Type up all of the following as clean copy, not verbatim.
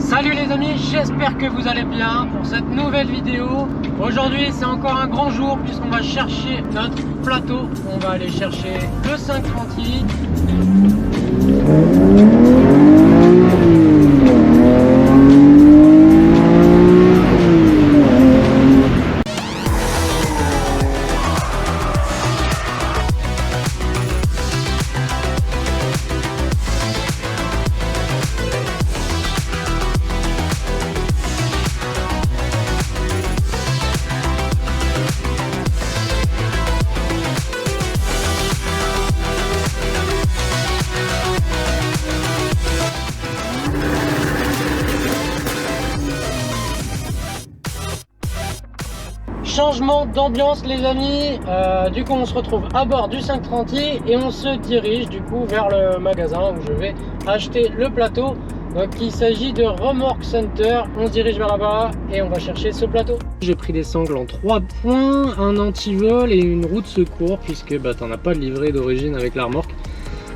Salut les amis, j'espère que vous allez bien pour cette nouvelle vidéo. Aujourd'hui c'est encore un grand jour puisqu'on va chercher notre plateau. On va aller chercher le 530i. Changement d'ambiance les amis, du coup on se retrouve à bord du 530i et on se dirige du coup vers le magasin où je vais acheter le plateau. Donc il s'agit de Remorque Center, on se dirige vers là-bas et on va chercher ce plateau. J'ai pris des sangles en 3 points, un antivol et une roue de secours puisque t'en as pas de livret d'origine avec la remorque.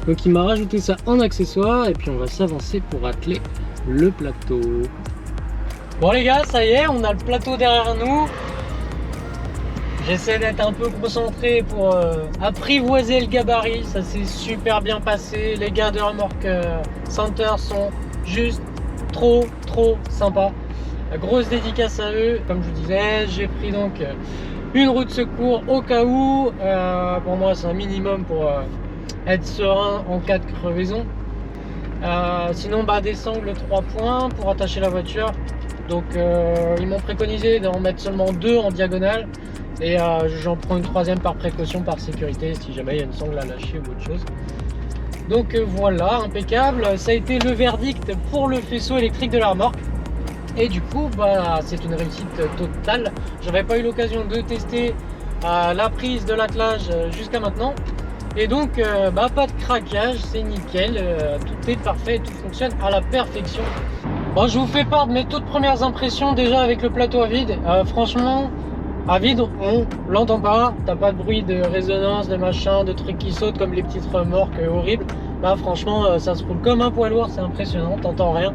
Donc il m'a rajouté ça en accessoire et puis on va s'avancer pour atteler le plateau. Bon les gars, ça y est, on a le plateau derrière nous. J'essaie d'être un peu concentré pour apprivoiser le gabarit, ça s'est super bien passé. Les gars de Remorque Center sont juste trop sympas. Grosse dédicace à eux, comme je vous disais, j'ai pris donc une roue de secours au cas où. Pour moi c'est un minimum pour être serein en cas de crevaison. Sinon des sangles 3 points pour attacher la voiture. Donc ils m'ont préconisé d'en mettre seulement 2 en diagonale. Et j'en prends une 3e par précaution, par sécurité, si jamais il y a une sangle à lâcher ou autre chose. Donc voilà, impeccable. Ça a été le verdict pour le faisceau électrique de la remorque. Et du coup, c'est une réussite totale. J'avais pas eu l'occasion de tester la prise de l'attelage jusqu'à maintenant. Et donc, pas de craquage, c'est nickel. Tout est parfait, tout fonctionne à la perfection. Bon, je vous fais part de mes toutes premières impressions déjà avec le plateau à vide. Franchement, à vide, on l'entend pas, t'as pas de bruit de résonance, de machin, de trucs qui sautent comme les petites remorques horribles. Franchement, ça se roule comme un poids lourd, c'est impressionnant, t'entends rien.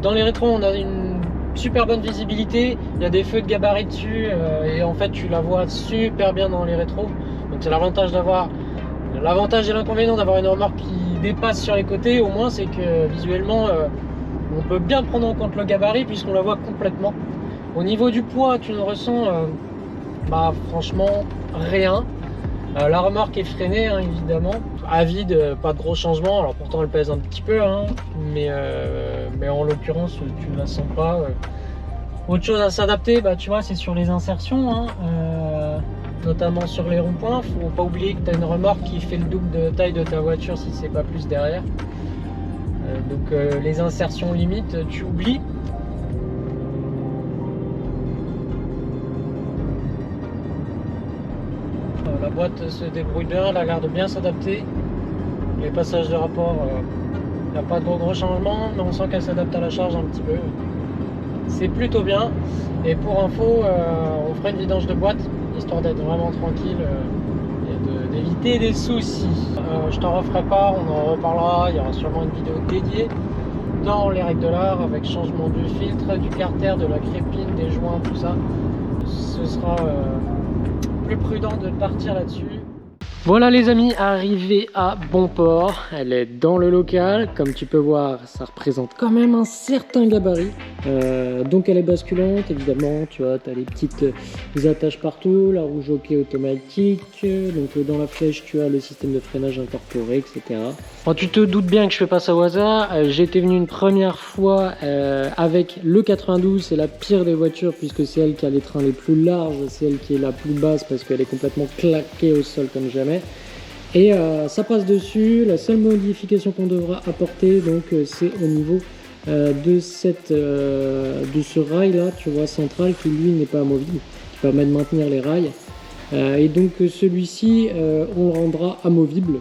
Dans les rétros, on a une super bonne visibilité, il y a des feux de gabarit dessus et en fait, tu la vois super bien dans les rétros. Donc c'est l'avantage et l'inconvénient d'avoir une remorque qui dépasse sur les côtés, au moins, c'est que visuellement, on peut bien prendre en compte le gabarit puisqu'on la voit complètement. Au niveau du poids, tu ne ressens franchement rien. La remorque est freinée évidemment. À vide, pas de gros changements. Alors pourtant elle pèse un petit peu, mais en l'occurrence tu ne la sens pas. Autre chose à s'adapter, tu vois, c'est sur les insertions, notamment sur les ronds-points. Faut pas oublier que tu as une remorque qui fait le double de taille de ta voiture si c'est pas plus derrière. Donc les insertions limites, tu oublies. La boîte se débrouille bien, elle a l'air de bien s'adapter. Les passages de rapport, il n'y a pas de gros changements, mais on sent qu'elle s'adapte à la charge un petit peu. C'est plutôt bien. Et pour info, on fera une vidange de boîte, histoire d'être vraiment tranquille et d'éviter des soucis. Je t'en referai pas, on en reparlera, il y aura sûrement une vidéo dédiée dans les règles de l'art avec changement du filtre, du carter, de la crépine, des joints, tout ça. Ce sera plus prudent de partir là-dessus. Voilà les amis, arrivée à bon port, elle est dans le local, comme tu peux voir ça représente quand même un certain gabarit, donc elle est basculante évidemment, tu vois, tu as les petites attaches partout, la roue jockey automatique, donc dans la flèche tu as le système de freinage incorporé, etc. Bon, tu te doutes bien que je fais pas ça au hasard, j'étais venu une première fois avec le 92, c'est la pire des voitures puisque c'est elle qui a les trains les plus larges, c'est elle qui est la plus basse parce qu'elle est complètement claquée au sol comme jamais. Et ça passe dessus. La seule modification qu'on devra apporter donc c'est au niveau de ce rail là, tu vois, central, qui lui n'est pas amovible, qui permet de maintenir les rails, et donc celui-ci on le rendra amovible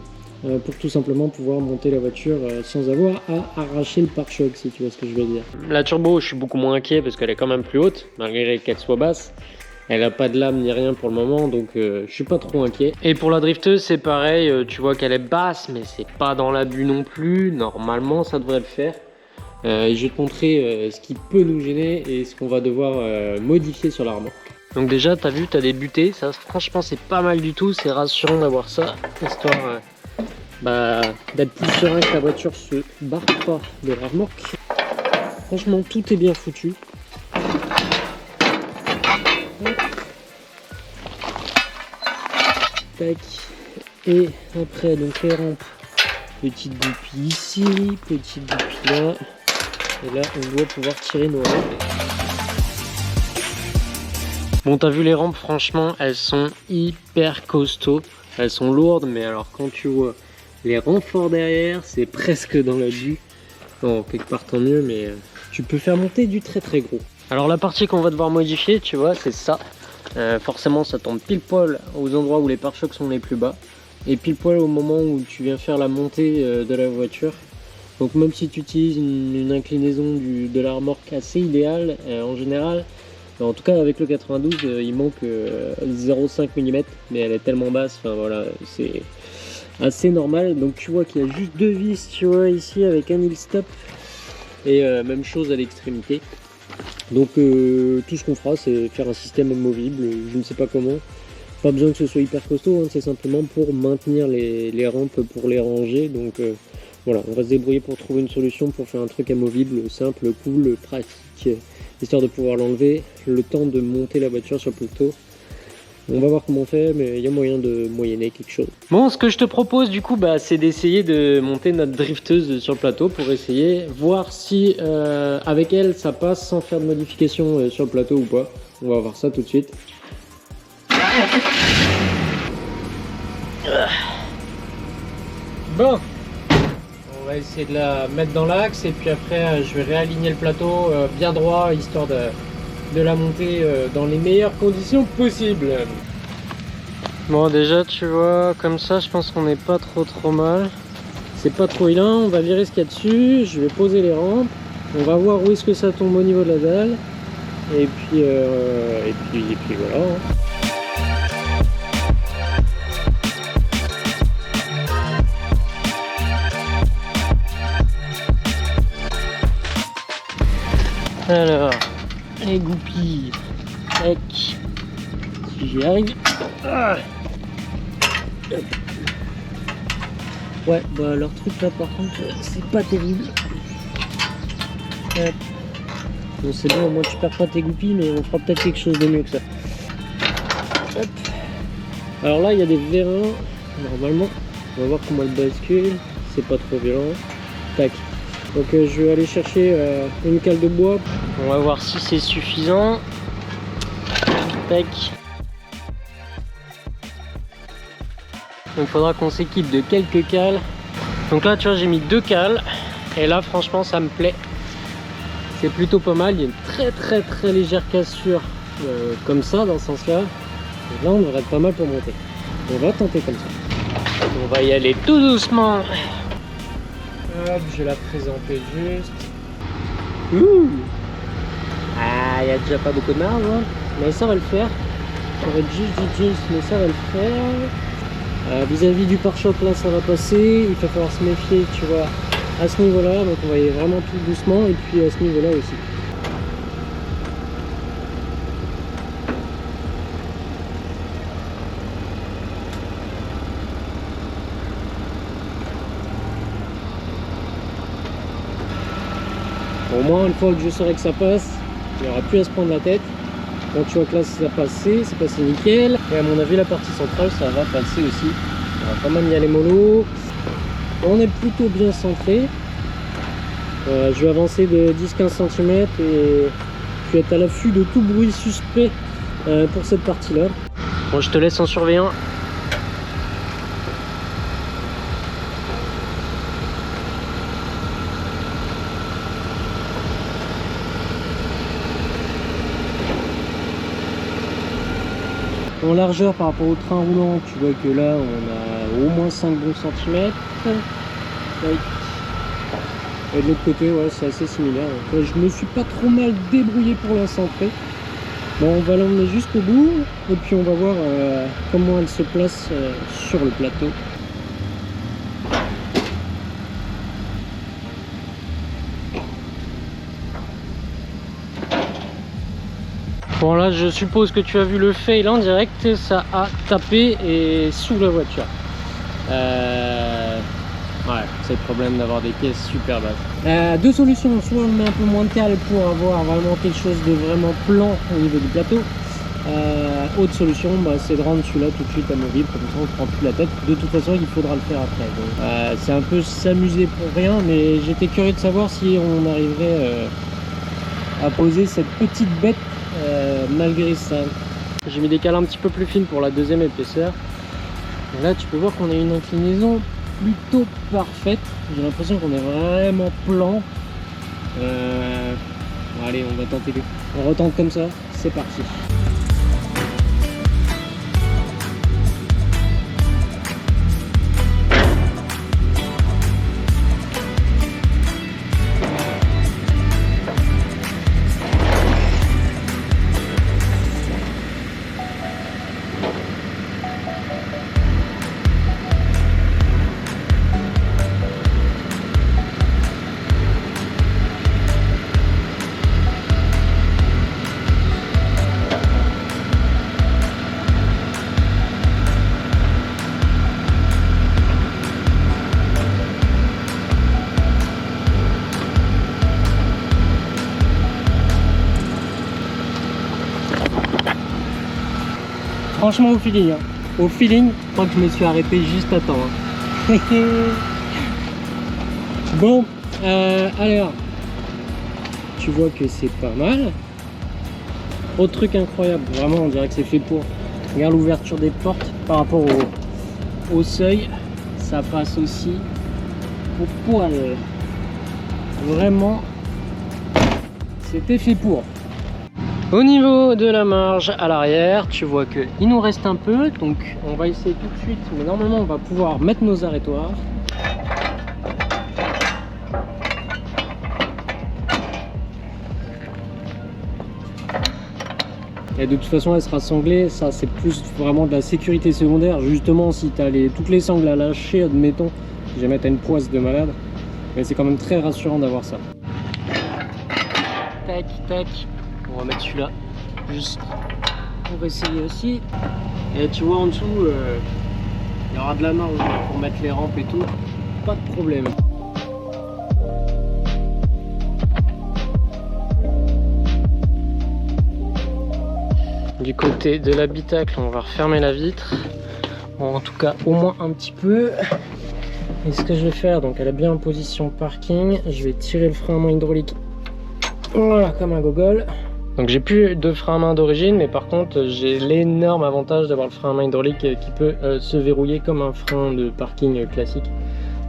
pour tout simplement pouvoir monter la voiture sans avoir à arracher le pare-choc, si tu vois ce que je veux dire. La turbo, je suis beaucoup moins inquiet parce qu'elle est quand même plus haute malgré qu'elle soit basse. Elle n'a pas de lame ni rien pour le moment, donc je suis pas trop inquiet. Et pour la drifteuse, c'est pareil, tu vois qu'elle est basse, mais c'est pas dans l'abus non plus. Normalement, ça devrait le faire. Et je vais te montrer ce qui peut nous gêner et ce qu'on va devoir modifier sur la remorque. Donc déjà, t'as vu, t'as des butées, ça franchement c'est pas mal du tout, c'est rassurant d'avoir ça, histoire d'être plus serein que la voiture se barre pas de la remorque. Franchement, tout est bien foutu. Tac. Et après, donc les rampes, petite goupille ici, petite goupille là. Et là, on doit pouvoir tirer nos rampes. Bon, t'as vu les rampes, franchement, elles sont hyper costauds. Elles sont lourdes, mais alors quand tu vois les renforts derrière, c'est presque dans la vue. Bon, quelque part tant mieux, mais tu peux faire monter du très très gros. Alors la partie qu'on va devoir modifier, tu vois, c'est ça. Forcément, ça tombe pile poil aux endroits où les pare-chocs sont les plus bas. Et pile poil au moment où tu viens faire la montée de la voiture. Donc même si tu utilises une inclinaison de la remorque assez idéale, en général, en tout cas avec le 92, il manque 0,5 mm, mais elle est tellement basse, enfin voilà, c'est assez normal. Donc tu vois qu'il y a juste deux vis, tu vois, ici avec un heel stop, et même chose à l'extrémité. Donc tout ce qu'on fera, c'est faire un système amovible, je ne sais pas comment. Pas besoin que ce soit hyper costaud, hein, c'est simplement pour maintenir les rampes, pour les ranger. Donc voilà, on va se débrouiller pour trouver une solution pour faire un truc amovible, simple, cool, pratique, histoire de pouvoir l'enlever le temps de monter la voiture sur le plateau. On va voir comment on fait, mais il y a moyen de moyenner quelque chose. Bon, ce que je te propose du coup, c'est d'essayer de monter notre drifteuse sur le plateau pour essayer, voir si avec elle ça passe sans faire de modification sur le plateau ou pas. On va voir ça tout de suite. Bon, on va essayer de la mettre dans l'axe et puis après je vais réaligner le plateau bien droit, histoire de la monter dans les meilleures conditions possibles. Bon, déjà tu vois, comme ça je pense qu'on n'est pas trop mal. C'est pas trop vilain, on va virer ce qu'il y a dessus, je vais poser les rampes, on va voir où est-ce que ça tombe au niveau de la dalle, et puis voilà. Alors, les goupilles, tac, si j'y arrive. Ah. Ouais, leur truc là par contre, c'est pas terrible. Hop. Bon, c'est bon, au moins tu perds pas tes goupilles, mais on fera peut-être quelque chose de mieux que ça. Hop. Alors là, il y a des vérins, normalement. On va voir comment elle bascule, c'est pas trop violent. Tac. Donc je vais aller chercher une cale de bois. On va voir si c'est suffisant. Tac. Donc il faudra qu'on s'équipe de quelques cales. Donc là tu vois, j'ai mis 2 cales. Et là franchement ça me plaît. C'est plutôt pas mal. Il y a une très légère cassure comme ça dans ce sens là. Et là on devrait être pas mal pour monter. On va tenter comme ça. On va y aller tout doucement. Hop, je vais la présenter juste. Ouh. Ah, il n'y a déjà pas beaucoup de marge, hein. Mais ça va le faire. Ça va être juste du jeans, mais ça va le faire. Vis-à-vis du pare-choc, là, ça va passer. Il va falloir se méfier, tu vois, à ce niveau-là. Donc, on va y aller vraiment tout doucement. Et puis, à ce niveau-là aussi. Au moins, une fois que je saurai que ça passe, il n'y aura plus à se prendre la tête. Quand tu vois que là ça a passé, c'est passé nickel. Et à mon avis, la partie centrale, ça va passer aussi. On va quand même y aller mollo. On est plutôt bien centré. Je vais avancer de 10-15 cm et puis être à l'affût de tout bruit suspect pour cette partie-là. Bon, je te laisse en surveillant. En largeur par rapport au train roulant, tu vois que là on a au moins 5 bons centimètres. Et de l'autre côté, ouais, c'est assez similaire. Donc, je me suis pas trop mal débrouillé pour la centrer. Bon, on va l'emmener jusqu'au bout et puis on va voir comment elle se place sur le plateau. Bon là je suppose que tu as vu le fail en direct, ça a tapé et sous la voiture. Ouais, c'est le problème d'avoir des pièces super basses. Deux solutions, soit on met un peu moins de cale pour avoir vraiment quelque chose de vraiment plan au niveau du plateau. Autre solution, bah, c'est de rendre celui-là tout de suite amovible, comme ça on ne prend plus la tête. De toute façon il faudra le faire après. C'est un peu s'amuser pour rien, mais j'étais curieux de savoir si on arriverait à poser cette petite bête malgré ça. J'ai mis des cales un petit peu plus fines pour la deuxième épaisseur. Et là tu peux voir qu'on a une inclinaison plutôt parfaite. J'ai l'impression qu'on est vraiment plan. Bon, allez, on va tenter. On retente comme ça, c'est parti. Franchement au feeling, je crois que je me suis arrêté juste à temps. Hein. Bon, alors, tu vois que c'est pas mal. Autre truc incroyable, vraiment on dirait que c'est fait pour. Regarde l'ouverture des portes par rapport au seuil, ça passe aussi au poil. Vraiment, c'était fait pour. Au niveau de la marge à l'arrière, tu vois que il nous reste un peu, donc on va essayer tout de suite, mais normalement on va pouvoir mettre nos arrêtoirs. Et de toute façon elle sera sanglée, ça c'est plus vraiment de la sécurité secondaire, justement si tu as toutes les sangles à lâcher, admettons, je vais mettre une poisse de malade, mais c'est quand même très rassurant d'avoir ça. Tac, tac. On va mettre celui-là juste pour essayer aussi. Et tu vois en dessous, il y aura de la marge pour mettre les rampes et tout. Pas de problème. Du côté de l'habitacle, on va refermer la vitre. En tout cas, au moins un petit peu. Et ce que je vais faire, donc elle est bien en position parking. Je vais tirer le frein à main hydraulique. Voilà, comme un gogol. Donc j'ai plus de frein à main d'origine, mais par contre j'ai l'énorme avantage d'avoir le frein à main hydraulique qui peut se verrouiller comme un frein de parking classique.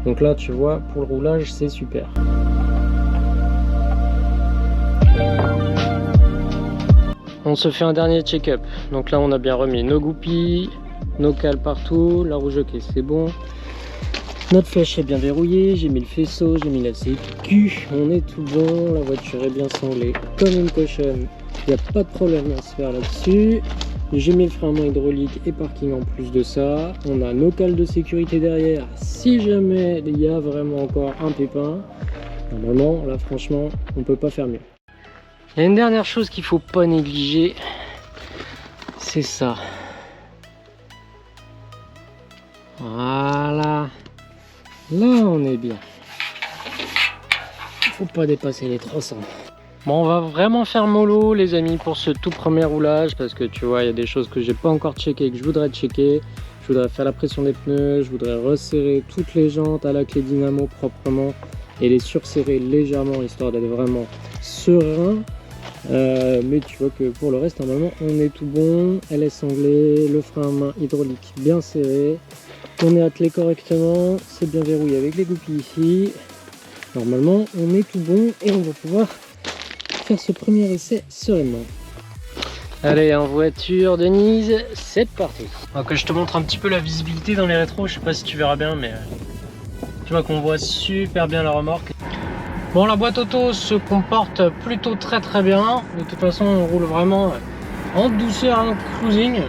Donc là tu vois, pour le roulage c'est super. On se fait un dernier check-up. Donc là on a bien remis nos goupilles, nos cales partout, la rouge ok c'est bon. Notre flèche est bien verrouillée, j'ai mis le faisceau, j'ai mis la sécu, on est tout bon, la voiture est bien sanglée comme une cochonne, il n'y a pas de problème à se faire là-dessus. J'ai mis le frein à main hydraulique et parking en plus de ça, on a nos cales de sécurité derrière si jamais il y a vraiment encore un pépin. Normalement, là franchement, on peut pas faire mieux. Il y a une dernière chose qu'il faut pas négliger, c'est ça. Voilà. Là on est bien. Faut pas dépasser les 300. Bon on va vraiment faire mollo les amis pour ce tout premier roulage, parce que tu vois il y a des choses que j'ai pas encore checké que je voudrais checker. Je voudrais faire la pression des pneus, je voudrais resserrer toutes les jantes à la clé dynamo proprement et les surserrer légèrement histoire d'être vraiment serein. Mais tu vois que pour le reste normalement on est tout bon. Elle est sanglée, le frein à main hydraulique bien serré. On est attelé correctement, c'est bien verrouillé avec les goupilles ici. Normalement, on est tout bon et on va pouvoir faire ce premier essai sereinement. Allez, en voiture, Denise, c'est parti. Donc, je te montre un petit peu la visibilité dans les rétros. Je sais pas si tu verras bien, mais tu vois qu'on voit super bien la remorque. Bon, la boîte auto se comporte plutôt très bien. De toute façon, on roule vraiment en douceur, en cruising.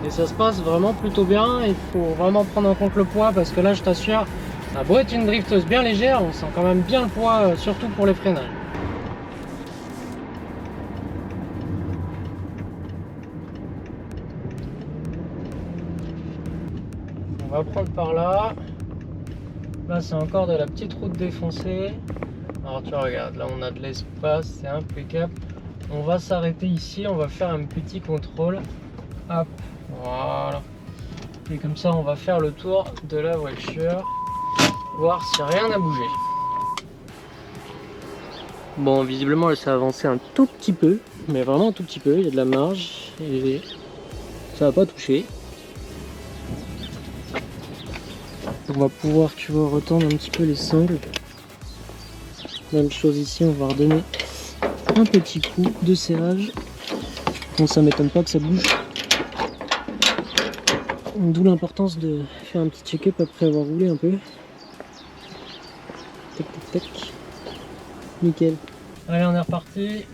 Et ça se passe vraiment plutôt bien. Il faut vraiment prendre en compte le poids parce que là je t'assure, ça a beau être une drifteuse bien légère, on sent quand même bien le poids, surtout pour les freinages. On va prendre par là. Là c'est encore de la petite route défoncée. Alors tu regardes, là on a de l'espace, c'est impeccable. On va s'arrêter ici, on va faire un petit contrôle. Hop, voilà. Et comme ça on va faire le tour de la voiture. Voir si rien n'a bougé. Bon, visiblement elle s'est avancée un tout petit peu. Mais vraiment un tout petit peu, il y a de la marge. Et ça va pas toucher. On va pouvoir, tu vois, retendre un petit peu les sangles. Même chose ici, on va redonner un petit coup de serrage. Bon, ça m'étonne pas que ça bouge. D'où l'importance de faire un petit check-up après avoir roulé un peu. Tac, tac, tac. Nickel. Allez, on est reparti.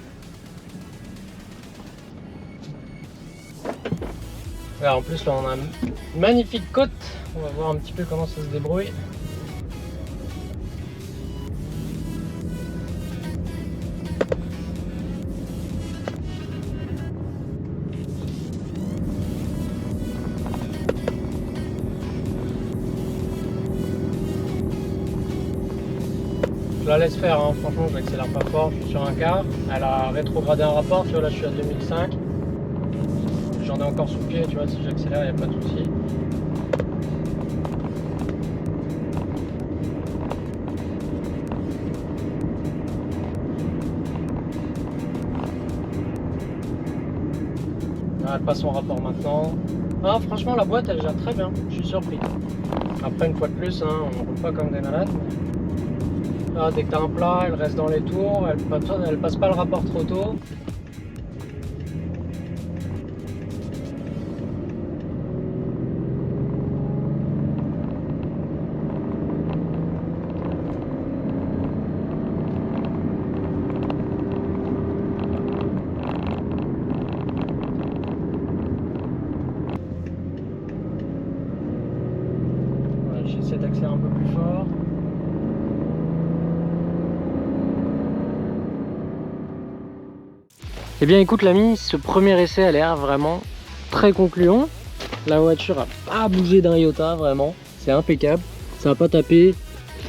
Alors, en plus, là, on a une magnifique côte. On va voir un petit peu comment ça se débrouille. Je la laisse faire, hein. Franchement je l'accélère pas fort, je suis sur un quart. Elle a rétrogradé un rapport, tu vois, là je suis à 2005. J'en ai encore sous le pied, tu vois, si j'accélère il n'y a pas de souci. Elle passe son rapport maintenant. Ah, franchement la boîte elle gère très bien, je suis surpris. Après une fois de plus, hein, on ne roule pas comme des malades. Là, dès que tu as un plat, elle reste dans les tours, elle passe pas le rapport trop tôt. Voilà, j'essaie d'accélérer un peu plus fort. Eh bien écoute l'ami, ce premier essai a l'air vraiment très concluant. La voiture a pas bougé d'un iota, vraiment, c'est impeccable, ça n'a pas tapé.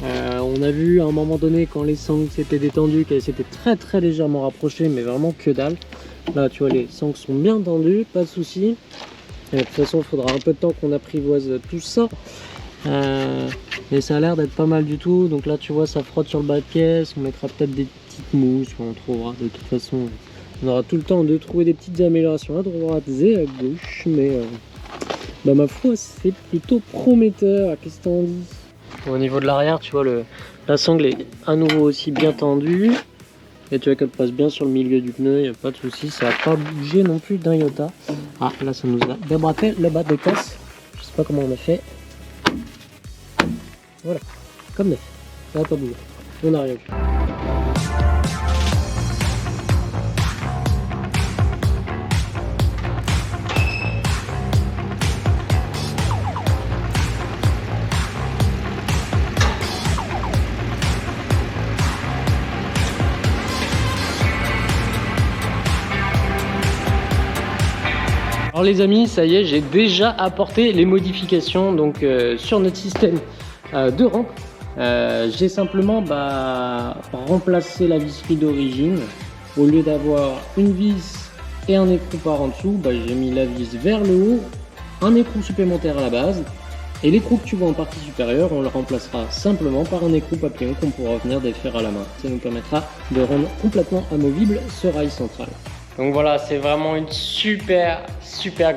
On a vu à un moment donné quand les sangles s'étaient détendues qu'elles s'étaient très légèrement rapprochées, mais vraiment que dalle. Là tu vois, les sangles sont bien tendues, pas de souci. De toute façon il faudra un peu de temps qu'on apprivoise tout ça. Mais ça a l'air d'être pas mal du tout. Donc là tu vois, ça frotte sur le bas de caisse, on mettra peut-être des petites mousses, on trouvera de toute façon. On aura tout le temps de trouver des petites améliorations à droite et à gauche, mais bah, ma foi c'est plutôt prometteur. Qu'est-ce que t'en dis? Au niveau de l'arrière, tu vois, la sangle est à nouveau aussi bien tendue. Et tu vois qu'elle passe bien sur le milieu du pneu, il n'y a pas de souci, ça n'a pas bougé non plus d'un iota. Ah, là ça nous a débraqué le bas de caisse. Je sais pas comment on a fait. Voilà, comme neuf. Ça n'a pas bougé. On n'a rien vu. Alors les amis, ça y est, j'ai déjà apporté les modifications donc sur notre système de rampe. J'ai simplement remplacé la visserie d'origine. Au lieu d'avoir une vis et un écrou par en dessous, j'ai mis la vis vers le haut, un écrou supplémentaire à la base. Et l'écrou que tu vois en partie supérieure, on le remplacera simplement par un écrou papillon qu'on pourra venir défaire à la main. Ça nous permettra de rendre complètement amovible ce rail central. Donc voilà, c'est vraiment une super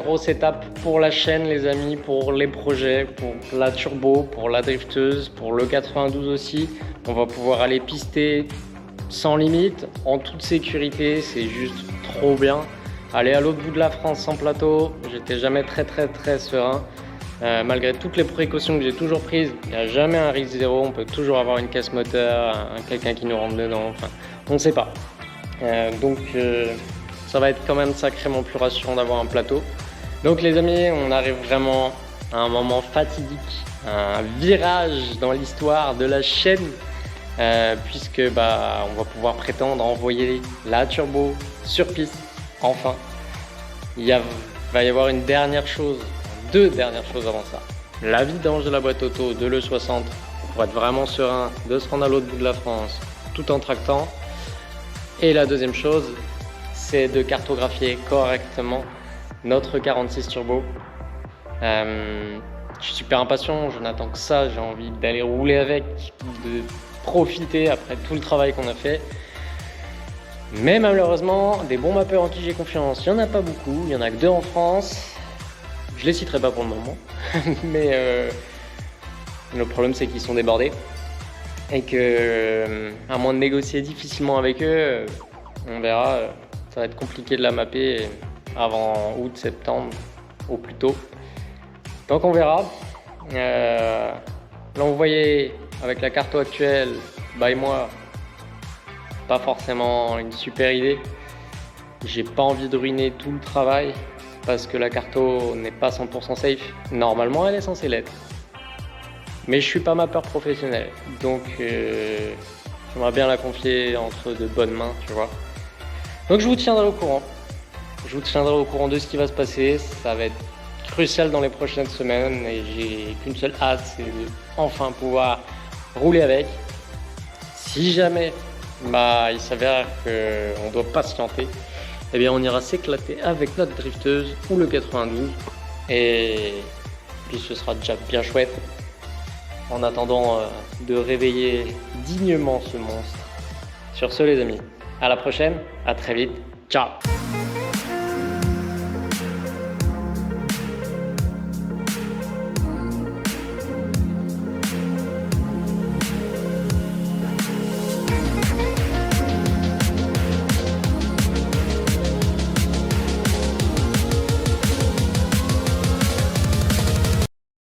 grosse étape pour la chaîne les amis, pour les projets, pour la turbo, pour la drifteuse, pour le 92 aussi. On va pouvoir aller pister sans limite, en toute sécurité, c'est juste trop bien. Aller à l'autre bout de la France sans plateau, j'étais jamais très serein. Malgré toutes les précautions que j'ai toujours prises, il n'y a jamais un risque zéro, on peut toujours avoir une casse moteur, quelqu'un qui nous rentre dedans, enfin, on ne sait pas. Ça va être quand même sacrément plus rassurant d'avoir un plateau. Donc les amis, on arrive vraiment à un moment fatidique, un virage dans l'histoire de la chaîne, puisque on va pouvoir prétendre envoyer la turbo sur piste, enfin. Va y avoir une dernière chose, deux dernières choses avant ça. la vidange de la boîte auto de l'E60 pour être vraiment serein, de se rendre à l'autre bout de la France tout en tractant. Et la deuxième chose, c'est de cartographier correctement notre 46 Turbo. Je suis super impatient, je n'attends que ça, j'ai envie d'aller rouler avec, de profiter après tout le travail qu'on a fait. Mais malheureusement, des bons mappeurs en qui j'ai confiance, il n'y en a pas beaucoup, il n'y en a que 2 en France. Je les citerai pas pour le moment, mais le problème c'est qu'ils sont débordés et que, à moins de négocier difficilement avec eux, on verra, ça va être compliqué de la mapper avant août, septembre au plus tôt. Donc on verra. Là vous voyez avec la carto actuelle, by moi, pas forcément une super idée. J'ai pas envie de ruiner tout le travail parce que la carto n'est pas 100% safe. Normalement elle est censée l'être. Mais je suis pas mappeur professionnel, donc j'aimerais bien la confier entre de bonnes mains, tu vois. Donc je vous tiendrai au courant. Je vous tiendrai au courant de ce qui va se passer. Ça va être crucial dans les prochaines semaines et j'ai qu'une seule hâte, c'est de enfin pouvoir rouler avec. Si jamais il s'avère qu'on doit patienter, eh bien on ira s'éclater avec notre drifteuse ou le 92 et puis ce sera déjà bien chouette. En attendant de réveiller dignement ce monstre. Sur ce les amis, à la prochaine, à très vite, ciao.